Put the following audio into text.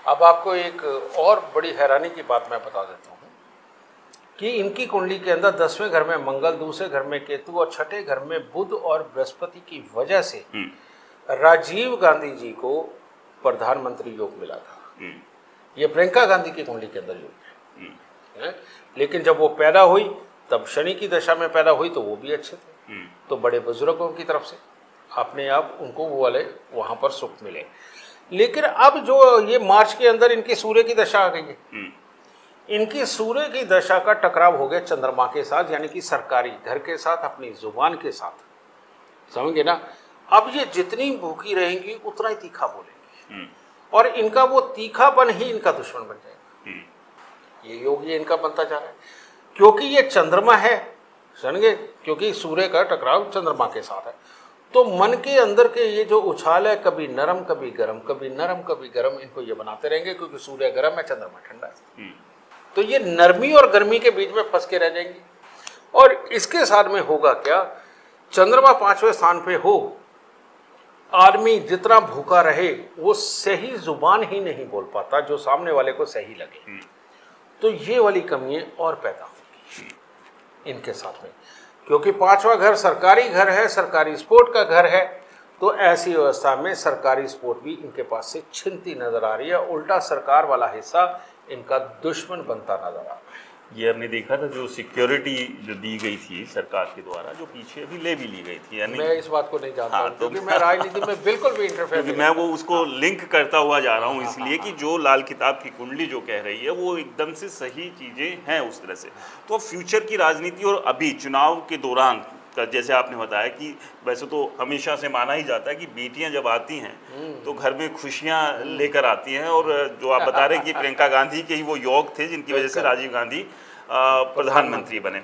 अब आपको एक और बड़ी हैरानी की बात मैं बता देता हूँ कि इनकी कुंडली के अंदर 10वें घर में मंगल, दूसरे घर में केतु और छठे घर में बुध और बृहस्पति की वजह से राजीव गांधी जी को प्रधानमंत्री योग मिला था। ये प्रियंका गांधी की कुंडली के अंदर योग है। लेकिन जब वो पैदा हुई तब शनि की दशा में पैदा हुई तो वो भी अच्छे थे, तो बड़े बुजुर्गों की तरफ से अपने आप उनको वो वाले वहाँ पर सुख मिले। लेकिन अब जो ये मार्च के अंदर इनकी सूर्य की दशा आ गई है, इनकी सूर्य की दशा का टकराव हो गया चंद्रमा के साथ, यानी कि सरकारी घर के साथ, अपनी जुबान के साथ, समझे ना। अब ये जितनी भूखी रहेंगी उतना ही तीखा बोलेंगी और इनका वो तीखापन ही इनका दुश्मन बन जाएगा। ये योग ये इनका बनता जा रहा है क्योंकि ये चंद्रमा है, समझे, क्योंकि सूर्य का टकराव चंद्रमा के साथ है। तो मन के अंदर के ये जो उछाल है, कभी नरम कभी गर्म, कभी नरम कभी गर्म, इनको ये बनाते रहेंगे क्योंकि सूर्य गर्म है, चंद्रमा ठंडा है। तो ये नरमी और गर्मी के बीच में फंस के रह जाएंगी। और इसके साथ में होगा क्या, चंद्रमा 5वें स्थान पे हो, आदमी जितना भूखा रहे वो सही जुबान ही नहीं बोल पाता जो सामने वाले को सही लगे। तो ये वाली कमियां और पैदा होगी इनके साथ में, क्योंकि 5वां घर सरकारी घर है, सरकारी स्पोर्ट का घर है। तो ऐसी अवस्था में सरकारी स्पोर्ट भी इनके पास से छिनती नजर आ रही है, उल्टा सरकार वाला हिस्सा इनका दुश्मन बनता नजर आ रहा है। ये हमने देखा था जो सिक्योरिटी जो दी गई थी सरकार के द्वारा, जो पीछे अभी ले भी ली गई थी, यानी मैं इस बात को नहीं जानता हूं, क्योंकि मैं राजनीति में बिल्कुल भी इंटरफेयर नहीं, मैं वो उसको लिंक करता हुआ जा रहा हूँ इसलिए कि जो लाल किताब की कुंडली जो कह रही है वो एकदम से सही चीज़ें हैं उस तरह से। तो फ्यूचर की राजनीति और अभी चुनाव के दौरान जैसे आपने बताया कि वैसे तो हमेशा से माना ही जाता है कि बेटियां जब आती हैं तो घर में खुशियां लेकर आती हैं, और जो आप बता रहे हैं कि प्रियंका गांधी के ही वो योग थे जिनकी वजह से राजीव गांधी प्रधानमंत्री बने।